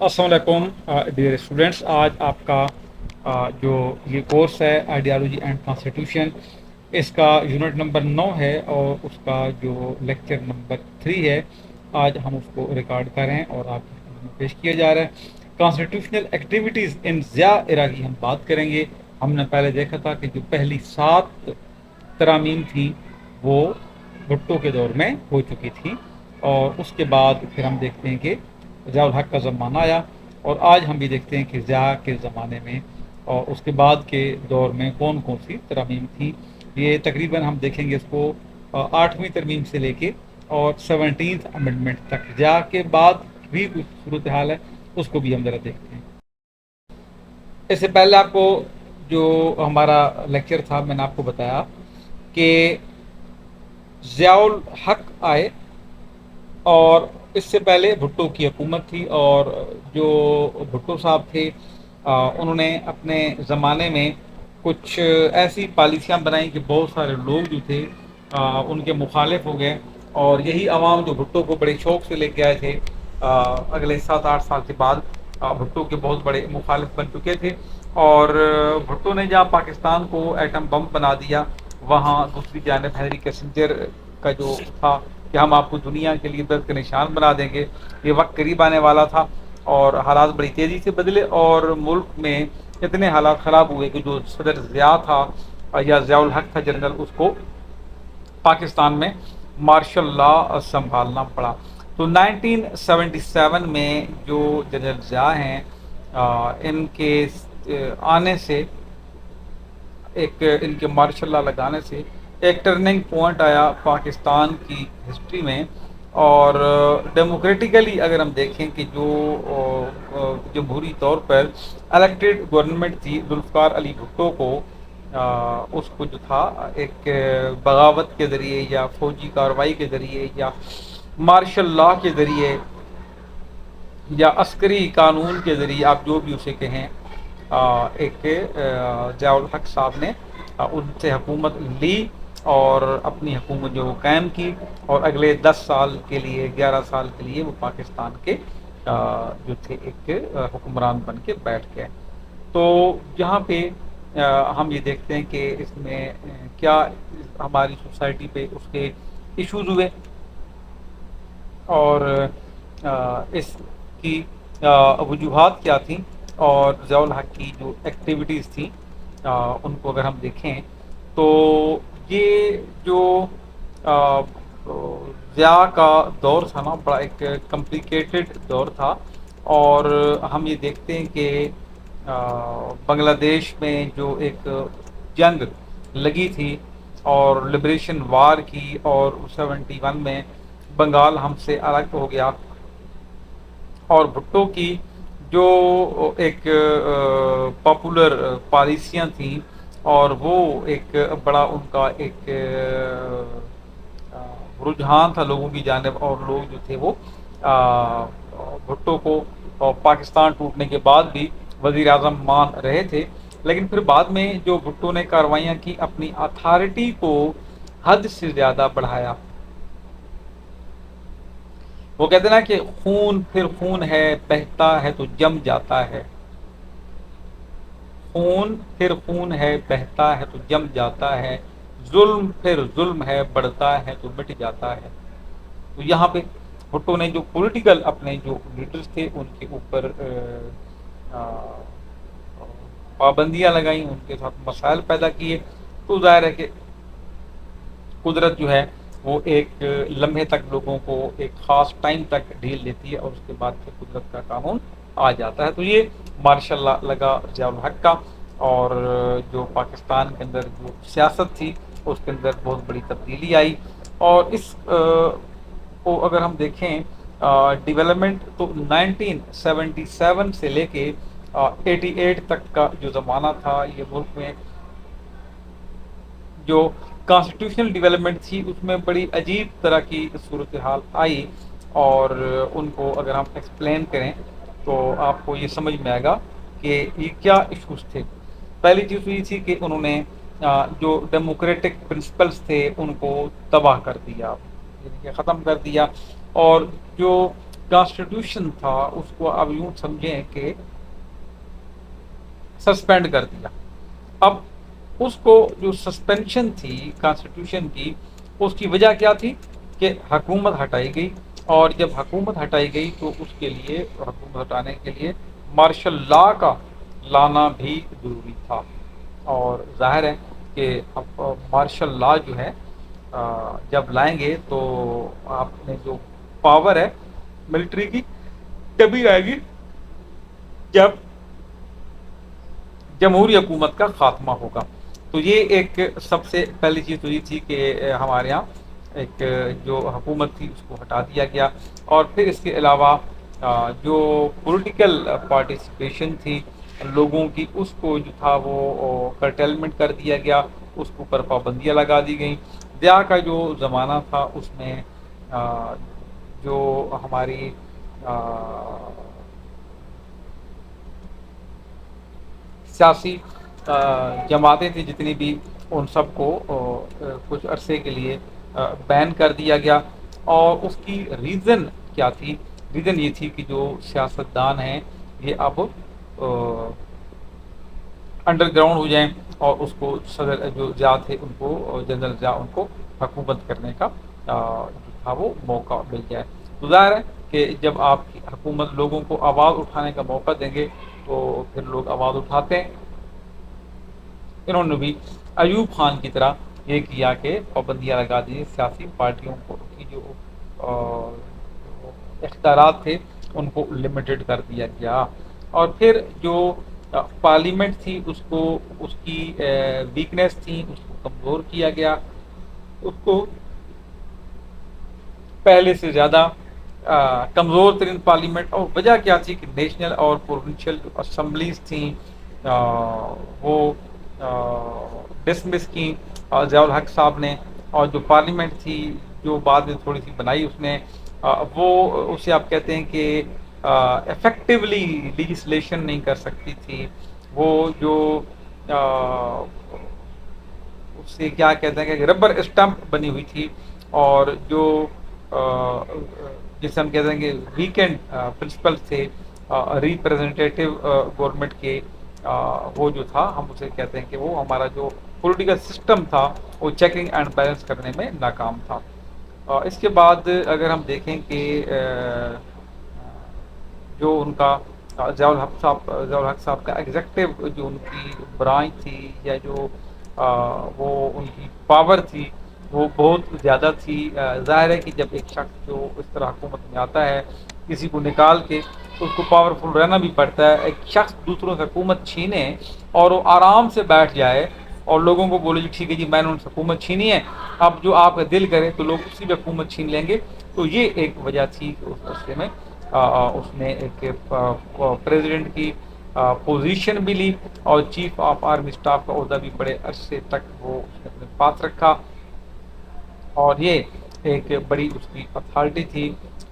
السلام علیکم dear students, آج آپ کا جو یہ کورس ہے آئیڈیالوجی اینڈ کانسٹیٹیوشن، اس کا یونٹ نمبر 9 ہے اور اس کا جو لیکچر نمبر 3 ہے، آج ہم اس کو ریکارڈ کر رہے ہیں اور آپ کے سامنے پیش کیا جا رہا ہے۔ کانسٹیٹیوشنل ایکٹیویٹیز ان ضیاء ارا کی ہم بات کریں گے۔ ہم نے پہلے دیکھا تھا کہ جو پہلی 7 ترامیم تھی وہ بھٹو کے دور میں ہو چکی تھی، اور اس کے بعد پھر ہم دیکھتے ہیں کہ ضیاء الحق کا زمانہ آیا، اور آج ہم بھی دیکھتے ہیں کہ ضیاء کے زمانے میں اور اس کے بعد کے دور میں کون کون سی ترامیم تھیں۔ یہ تقریباً ہم دیکھیں گے اس کو 8ویں ترمیم سے لے کے اور 17th امنڈمنٹ تک۔ ضیاء کے بعد بھی کچھ صورتحال ہے، اس کو بھی ہم ذرا دیکھتے ہیں۔ اس سے پہلے آپ کو جو ہمارا لیکچر تھا میں نے آپ کو بتایا کہ ضیاء الحق آئے، اور اس سے پہلے بھٹو کی حکومت تھی، اور جو بھٹو صاحب تھے انہوں نے اپنے زمانے میں کچھ ایسی پالیسیاں بنائیں کہ بہت سارے لوگ جو تھے ان کے مخالف ہو گئے، اور یہی عوام جو بھٹو کو بڑے شوق سے لے کے آئے تھے اگلے 7-8 سال کے بعد بھٹو کے بہت بڑے مخالف بن چکے تھے۔ اور بھٹو نے جہاں پاکستان کو ایٹم بم بنا دیا، وہاں دوسری جانب ہینری کیسنجر کا جو تھا کہ ہم آپ کو دنیا کے لیے عبرت کا نشان بنا دیں گے، یہ وقت قریب آنے والا تھا، اور حالات بڑی تیزی سے بدلے، اور ملک میں اتنے حالات خراب ہوئے کہ جو صدر ضیاء تھا یا ضیاء الحق تھا جنرل، اس کو پاکستان میں مارشل لا سنبھالنا پڑا۔ تو 1977 میں جو جنرل ضیاء ہیں ان کے آنے سے، ایک ان کے مارشل لا لگانے سے ایک ٹرننگ پوائنٹ آیا پاکستان کی ہسٹری میں۔ اور ڈیموکریٹیکلی اگر ہم دیکھیں کہ جو جمہوری طور پر الیکٹڈ گورنمنٹ تھی ذوالفقار علی بھٹو کو، اس کو جو تھا ایک بغاوت کے ذریعے یا فوجی کارروائی کے ذریعے یا مارشل لا کے ذریعے یا عسکری قانون کے ذریعے، آپ جو بھی اسے کہیں، ایک ضیاء الحق صاحب نے ان سے حکومت لی اور اپنی حکومت جو قائم کی، اور اگلے 10 سال کے لیے 11 سال کے لیے وہ پاکستان کے جو تھے ایک حکمران بن کے بیٹھ گئے۔ تو یہاں پہ ہم یہ دیکھتے ہیں کہ اس میں کیا ہماری سوسائٹی پہ اس کے ایشوز ہوئے، اور اس کی وجوہات کیا تھیں، اور ضیاء الحق کی جو ایکٹیویٹیز تھیں ان کو اگر ہم دیکھیں تو یہ جو ضیاء کا دور تھا نا، بڑا ایک کمپلیکیٹڈ دور تھا، اور ہم یہ دیکھتے ہیں کہ بنگلہ دیش میں جو ایک جنگ لگی تھی اور لبریشن وار کی، اور 71 میں بنگال ہم سے الگ ہو گیا، اور بھٹو کی جو ایک پاپولر پالیسیاں تھیں، اور وہ ایک بڑا ان کا ایک رجحان تھا لوگوں کی جانب، اور لوگ جو تھے وہ بھٹو کو پاکستان ٹوٹنے کے بعد بھی وزیر اعظم مان رہے تھے۔ لیکن پھر بعد میں جو بھٹو نے کاروائیاں کی، اپنی اتھارٹی کو حد سے زیادہ بڑھایا۔ وہ کہتے ہیں نا کہ خون پھر خون ہے، بہتا ہے تو جم جاتا ہے، خون پھر خون ہے، بہتا ہے تو جم جاتا ہے، ظلم پھر ظلم ہے، بڑھتا ہے تو مٹ جاتا ہے۔ تو یہاں پہ بھٹو نے جو پولیٹیکل اپنے جو لیڈرز تھے ان کے اوپر پابندیاں لگائیں، ان کے ساتھ مسائل پیدا کیے، تو ظاہر ہے کہ قدرت جو ہے وہ ایک لمحے تک لوگوں کو ایک خاص ٹائم تک ڈھیل دیتی ہے، اور اس کے بعد پھر قدرت کا قانون آ جاتا ہے۔ تو یہ مارشل لا لگا ضیاء الحق کا، اور جو پاکستان کے اندر جو سیاست تھی اس کے اندر بہت بڑی تبدیلی آئی۔ اور اس کو اگر ہم دیکھیں ڈیولپمنٹ، تو 1977 سے لے کے 88 تک کا جو زمانہ تھا، یہ ملک میں جو کانسٹیٹیوشنل ڈیولپمنٹ تھی اس میں بڑی عجیب طرح کی صورتحال آئی، اور ان کو اگر ہم ایکسپلین کریں تو آپ کو یہ سمجھ میں آئے گا کہ یہ کیا ایشوز تھے۔ پہلی چیز تو یہ تھی کہ انہوں نے جو ڈیموکریٹک پرنسپلز تھے ان کو تباہ کر دیا، یعنی کہ ختم کر دیا، اور جو کانسٹیٹیوشن تھا اس کو اب یوں سمجھیں کہ سسپینڈ کر دیا۔ اب اس کو جو سسپینشن تھی کانسٹیٹیوشن کی، اس کی وجہ کیا تھی کہ حکومت ہٹائی گئی، اور جب حکومت ہٹائی گئی تو اس کے لیے، حکومت ہٹانے کے لیے مارشل لا کا لانا بھی ضروری تھا۔ اور ظاہر ہے کہ اب مارشل لا جو ہے جب لائیں گے تو آپ نے جو پاور ہے ملٹری کی تبھی آئے گی جب جمہوری حکومت کا خاتمہ ہوگا۔ تو یہ ایک سب سے پہلی چیز تو یہ تھی کہ ہمارے یہاں ایک جو حکومت تھی اس کو ہٹا دیا گیا، اور پھر اس کے علاوہ جو پولیٹیکل پارٹیسپیشن تھی لوگوں کی، اس کو جو تھا وہ کرٹیلمنٹ کر دیا گیا، اس کے اوپر پابندیاں لگا دی گئیں۔ ضیاء کا جو زمانہ تھا اس میں جو ہماری سیاسی جماعتیں تھیں جتنی بھی، ان سب کو کچھ عرصے کے لیے بین کر دیا گیا۔ اور اس کی ریزن کیا تھی؟ ریزن یہ تھی کہ جو سیاستدان ہیں یہ اب انڈر گراؤنڈ ہو جائیں، اور اس کو صدر جو ضیاء تھے ان کو، جنرل ضیاء، ان کو حکومت کرنے کا جو تھا وہ موقع مل جائے۔ تو ظاہر ہے کہ جب آپ کی حکومت لوگوں کو آواز اٹھانے کا موقع دیں گے تو پھر لوگ آواز اٹھاتے ہیں۔ انہوں نے بھی ایوب خان کی طرح یہ کیا کہ پابندیاں لگا دی، سیاسی پارٹیوں کو کی جو اختیارات تھے ان کو لمیٹڈ کر دیا گیا۔ اور پھر جو پارلیمنٹ تھی اس کو، اس کی ویکنیس تھی اس کو کمزور کیا گیا، اس کو پہلے سے زیادہ کمزور ترین پارلیمنٹ۔ اور وجہ کیا تھی کہ نیشنل اور پروونشل جو اسمبلیز تھیں وہ ڈسمس کی ضیاء الحق صاحب نے، اور جو پارلیمنٹ تھی جو بعد میں تھوڑی سی بنائی اس نے، وہ اسے آپ کہتے ہیں کہ افیکٹولی لیجسلیشن نہیں کر سکتی تھی۔ وہ جو اسے کیا کہتے ہیں کہ ربر اسٹمپ بنی ہوئی تھی، اور جو جسے ہم کہتے ہیں کہ ویکینڈ پرنسپل تھے ریپرزنٹیٹیو گورنمنٹ کے، وہ جو تھا ہم اسے کہتے ہیں کہ وہ ہمارا جو پولیٹیکل سسٹم تھا وہ چیکنگ اینڈ بیلنس کرنے میں ناکام تھا۔ اس کے بعد اگر ہم دیکھیں کہ جو ان کا ضیاء الحق صاحب کا ایگزیکٹو جو ان کی برانچ تھی، یا جو وہ ان کی پاور تھی وہ بہت زیادہ تھی۔ ظاہر ہے کہ جب ایک شخص جو اس طرح حکومت میں آتا ہے کسی کو نکال کے، تو اس کو پاورفل رہنا بھی پڑتا ہے۔ ایک شخص دوسروں سے حکومت چھینے اور وہ آرام سے بیٹھ جائے اور لوگوں کو بولے جی ٹھیک ہے جی میں نے ان سے حکومت چھینی ہے، اب جو آپ کا دل کرے تو لوگ اسی پہ حکومت چھین لیں گے۔ تو یہ ایک وجہ تھی کہ اس عرصے میں اس نے ایک پریزیڈنٹ کی پوزیشن بھی لی، اور چیف آف آرمی اسٹاف کا عہدہ بھی بڑے عرصے تک وہ اس نے اپنے پاس رکھا، اور یہ ایک بڑی اس کی اتھارٹی تھی۔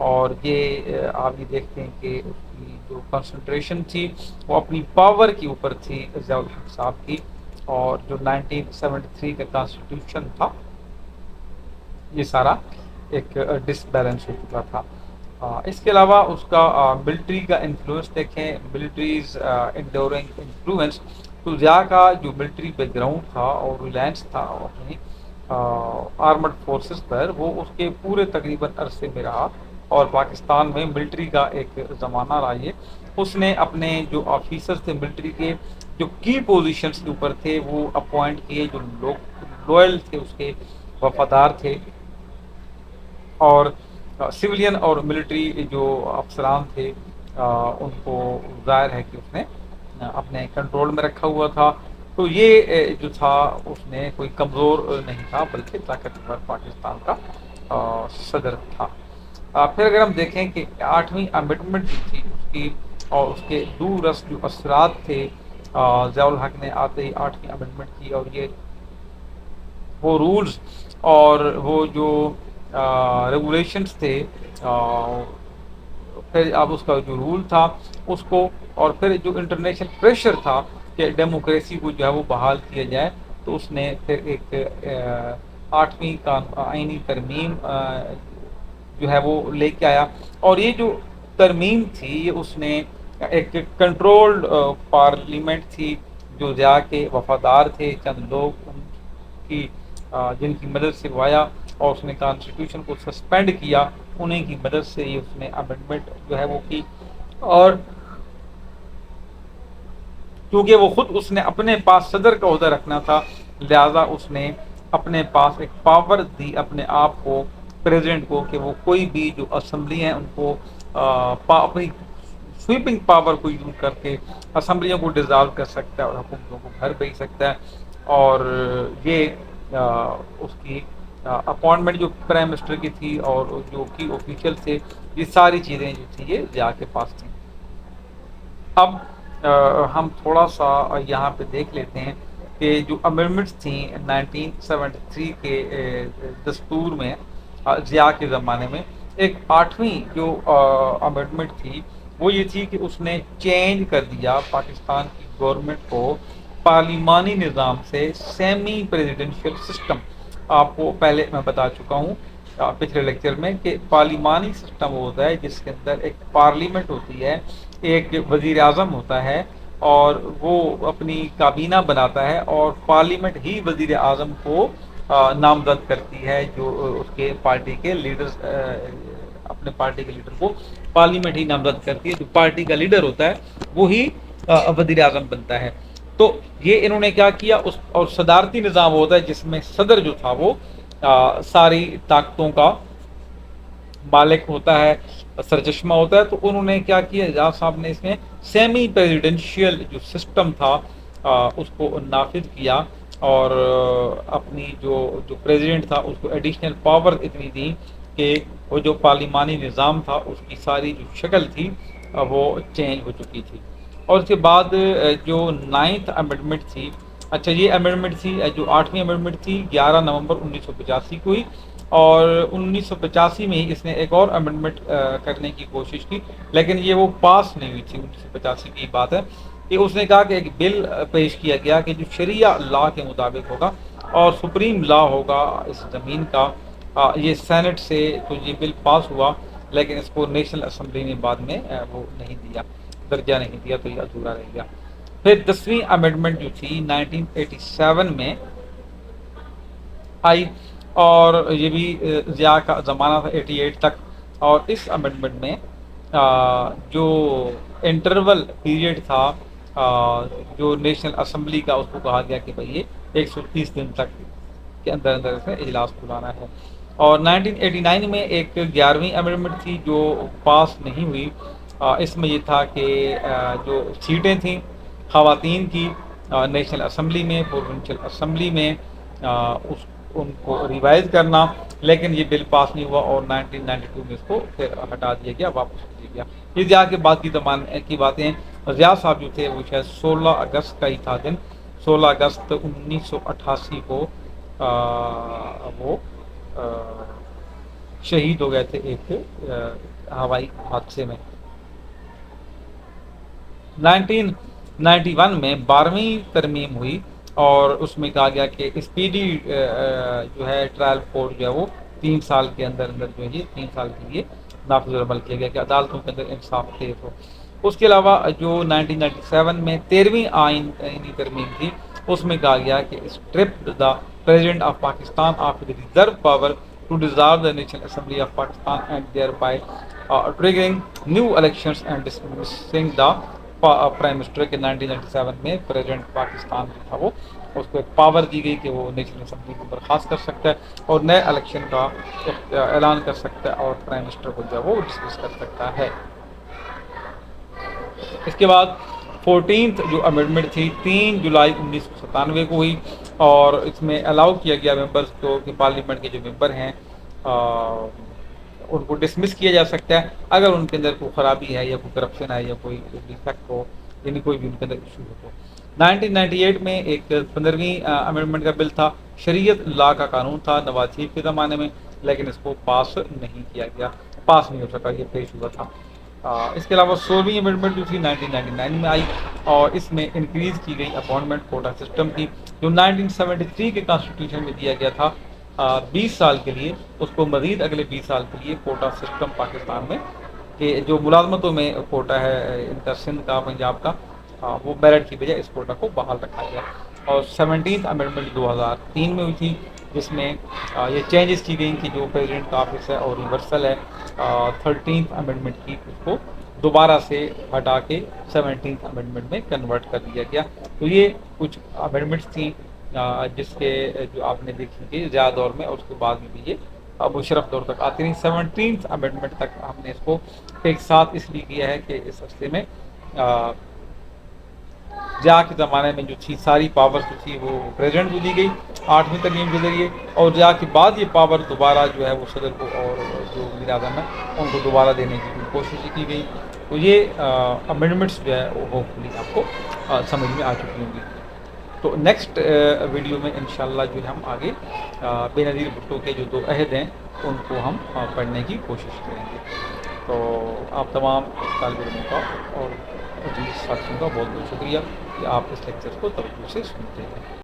اور یہ آپ یہ دیکھتے ہیں کہ اس کی جو کنسنٹریشن تھی وہ اپنی پاور کے اوپر تھی ضیاء الحق صاحب کی۔ اور جو 1973 کا کانسٹیٹیوشن تھا یہ سارا ایک ڈس بیلنس ہو چکا تھا۔ اس کے علاوہ اس کا ملٹری کا انفلوئنس دیکھیں، ملٹریز انڈورنگ انفلوئنس، تو ضیاء کا جو ملٹری بیک گراؤنڈ تھا اور ریلائنس تھا اپنی آرمڈ فورسز پر، وہ اس کے پورے تقریباً عرصے میں رہا، اور پاکستان میں ملٹری کا ایک زمانہ رہا یہ۔ اس نے اپنے جو آفیسرز تھے ملٹری کے، جو کی پوزیشنز کے اوپر تھے وہ اپوائنٹ کیے جو لوگ لوئل تھے، اس کے وفادار تھے، اور سولین اور ملٹری جو افسران تھے ان کو ظاہر ہے کہ اس نے اپنے کنٹرول میں رکھا ہوا تھا۔ تو یہ جو تھا اس نے کوئی کمزور نہیں تھا بلکہ طاقتور پاکستان کا صدر تھا۔ پھر اگر ہم دیکھیں کہ 8ویں امنڈمنٹ جو تھی اس کی، اور اس کے دورس جو اثرات تھے، ضیاء الحق نے آتے ہی 8ویں امنڈمنٹ کی، اور یہ وہ رولز اور وہ جو ریگولیشنز تھے، پھر اب اس کا جو رول تھا اس کو، اور پھر جو انٹرنیشنل پریشر تھا کہ ڈیموکریسی کو جو ہے وہ بحال کیا جائے، تو اس نے پھر ایک 8ویں آئینی ترمیم جو ہے وہ لے کے آیا۔ اور یہ جو ترمیم تھی اس نے ایک کنٹرولڈ پارلیمنٹ تھی جو ضیاء کے وفادار تھے چند لوگ ان کی جن کی مدد سے وہ آیا اور اس نے کانسٹیٹیوشن کو سسپینڈ کیا، انہیں کی مدد سے ہی اس نے امینڈمنٹ جو ہے وہ کی، اور کیونکہ وہ خود اس نے اپنے پاس صدر کا عہدہ رکھنا تھا، لہذا اس نے اپنے پاس ایک پاور دی اپنے آپ کو پریزیڈنٹ کو کہ وہ کوئی بھی جو اسمبلی ہیں ان کو اپنی سویپنگ پاور کو یوز کر کے اسمبلیوں کو ڈیزالو کر سکتا ہے اور حکومتوں کو گھر بھیج سکتا ہے، اور یہ اس کی اپوائنٹمنٹ جو پرائم منسٹر کی تھی اور جو کی آفیشیل تھے، یہ ساری چیزیں جو تھی یہ ضیاء کے پاس تھیں۔ اب ہم تھوڑا سا یہاں پہ دیکھ لیتے ہیں کہ جو امینڈمنٹس تھیں 1973 کے دستور میں ضیاء کے زمانے میں، ایک 8ویں جو امینڈمنٹ تھی وہ یہ تھی کہ اس نے چینج کر دیا پاکستان کی گورنمنٹ کو پارلیمانی نظام سے سیمی پریزیڈنشیل سسٹم۔ آپ کو پہلے میں بتا چکا ہوں پچھلے لیکچر میں کہ پارلیمانی سسٹم وہ ہوتا ہے جس کے اندر ایک پارلیمنٹ ہوتی ہے، ایک وزیر اعظم ہوتا ہے اور وہ اپنی کابینہ بناتا ہے اور پارلیمنٹ ہی وزیر اعظم کو نامزد کرتی ہے، جو اس کے پارٹی کے لیڈرز اپنے پارٹی کے لیڈر کو پارلیمنٹ ہی نامزد کرتی ہے، جو پارٹی کا لیڈر ہوتا ہے وہی وزیر اعظم بنتا ہے۔ تو یہ انہوں نے کیا کیا، اس اور صدارتی نظام ہوتا ہے جس میں صدر جو تھا وہ ساری طاقتوں کا مالک ہوتا ہے، سرچشمہ ہوتا ہے۔ تو انہوں نے کیا کیا، اعجاز صاحب نے اس میں سیمی پریزیڈنشیل جو سسٹم تھا اس کو نافذ کیا، اور اپنی جو پریزیڈنٹ تھا اس کو ایڈیشنل پاور اتنی دی کہ وہ جو پارلیمانی نظام تھا اس کی ساری جو شکل تھی وہ چینج ہو چکی تھی۔ اور اس کے بعد جو 9th امینڈمنٹ تھی، اچھا یہ امینڈمنٹ تھی جو 8ویں امینڈمنٹ تھی 11 نومبر 1985 کو ہوئی، اور 1985 میں ہی اس نے ایک اور امینڈمنٹ کرنے کی کوشش کی، لیکن یہ وہ پاس نہیں ہوئی تھی۔ 1985 کی بات ہے کہ اس نے کہا کہ ایک بل پیش کیا گیا کہ جو شریعہ لا کے مطابق ہوگا اور سپریم لا ہوگا اس زمین کا، یہ سینٹ سے تو یہ بل پاس ہوا، لیکن اس کو نیشنل اسمبلی نے بعد میں وہ نہیں دیا، درجہ نہیں دیا، تو یہ ادھورا رہ گیا۔ پھر 10ویں امینڈمنٹ جو تھی 1987 میں آئی، اور یہ بھی ضیاء کا زمانہ تھا 88 تک، اور اس امینڈمنٹ میں جو انٹرول پیریڈ تھا جو نیشنل اسمبلی کا، اس کو کہا گیا کہ بھئی یہ 130 دن تک کے اندر اندر اس میں اجلاس بلانا ہے۔ اور 1989 میں ایک 11ویں امینڈمنٹ تھی جو پاس نہیں ہوئی، اس میں یہ تھا کہ جو سیٹیں تھیں خواتین کی نیشنل اسمبلی میں، پروونشل اسمبلی میں، ان کو ریوائز کرنا، لیکن یہ بل پاس نہیں ہوا اور 1992 میں اس کو پھر ہٹا دیا گیا، واپس کر دیا گیا۔ یہ ضیاء کے بعد کی زمانے کی باتیں ہیں۔ ضیاء صاحب جو تھے وہ شاید 16 اگست کا ہی تھا دن، 16 اگست 1988 کو وہ شہید ہو گئے تھے ایک ہوائی حادثے میں۔ 1991 میں 12ویں ترمیم ہوئی اور اس میں کہا گیا کہ اسپیڈی جو ہے ٹرائل کورٹ جو ہے وہ 3 سال کے اندر اندر جو ہے یہ 3 سال کے لیے نافذ العمل کیا گیا کہ عدالتوں کے اندر انصاف تیز ہو۔ اس کے علاوہ جو 1997 میں 13ویں آئینی ترمیم تھی، اس میں کہا گیا کہ strip the president of Pakistan of the reserve power to dissolve the National Assembly of Pakistan and thereby triggering new elections and dismissing the prime minister کے 1997 میں پریزیڈنٹ پاکستان جو تھا وہ اس کو ایک پاور دی گئی کہ وہ نیشنل اسمبلی کو برخاست کر سکتا ہے اور نئے الیکشن کا اعلان کر سکتا ہے اور پرائم منسٹر کو جو ہے وہ ڈسمس کر سکتا ہے۔ اس کے بعد 14th جو امینڈمنٹ تھی 3 جولائی 1997 کو ہوئی، اور اس میں الاؤ کیا گیا ممبرز کو کہ پارلیمنٹ کے جو ممبر ہیں ان کو ڈسمس کیا جا سکتا ہے اگر ان کے اندر کوئی خرابی ہے یا کوئی کرپشن ہے یا کوئی ڈیفیکٹ ہو، یعنی کوئی بھی ان کے اندر ایشو ہو۔ 1998 میں ایک 15ویں امینڈمنٹ کا بل تھا، شریعت لا کا قانون تھا نواز شریف کے زمانے میں، لیکن اس کو پاس نہیں کیا گیا، پاس نہیں ہو سکا، یہ پیش ہوا تھا۔ اس کے علاوہ 16ویں امینڈمنٹ جو تھی 1999 میں آئی، اور اس میں انکریز کی گئی اپوائنٹمنٹ کوٹا سسٹم کی، جو 1973 کے کانسٹیٹیوشن میں دیا گیا تھا 20 سال کے لیے، اس کو مزید اگلے 20 سال کے لیے کوٹا سسٹم پاکستان میں کہ جو ملازمتوں میں کوٹا ہے انٹر سندھ کا پنجاب کا، وہ میرٹ کی بجائے اس کوٹا کو بحال رکھا گیا۔ اور 17th امنڈمنٹ 2003 میں ہوئی تھی، جس میں یہ چینجز کی گئیں کہ جو پریزیڈنٹ کا آفس ہے اور یونیورسل ہے، 13th امنڈمنٹ کی اس کو دوبارہ سے ہٹا کے 17th امنڈمنٹ میں کنورٹ کر دیا گیا۔ تو یہ کچھ امنڈمنٹس تھیں جس کے جو آپ نے دیکھی کہ زیادہ دور میں، اور اس کے بعد میں بھی یہ مشرف دور تک آتی رہی۔ 17th امنڈمنٹ تک ہم نے اس کو ایک ساتھ اس لیے کیا ہے کہ اس عرصے میں جا کے زمانے میں جو تھی ساری پاورز جو تھی وہ پریزیڈنٹ کو دی گئی 8ویں ترمیم کے ذریعے، اور جا کے بعد یہ پاور دوبارہ جو ہے وہ صدر کو اور جو وزیر اعظم ہے ان کو دوبارہ دینے کی کوشش کی گئی۔ تو یہ امنڈمنٹس جو ہے وہ ہوپ فلی آپ کو سمجھ میں آ چکی ہوں گی۔ تو نیکسٹ ویڈیو میں انشاءاللہ جو ہے ہم آگے بے نظیر بھٹو کے جو 2 عہد ہیں ان کو ہم پڑھنے کی کوشش کریں گے۔ تو آپ تمام طالب علموں کا اور عزیز ساتھیوں کا بہت بہت شکریہ کہ آپ اس لیکچر کو توجہ سے سنتے ہیں۔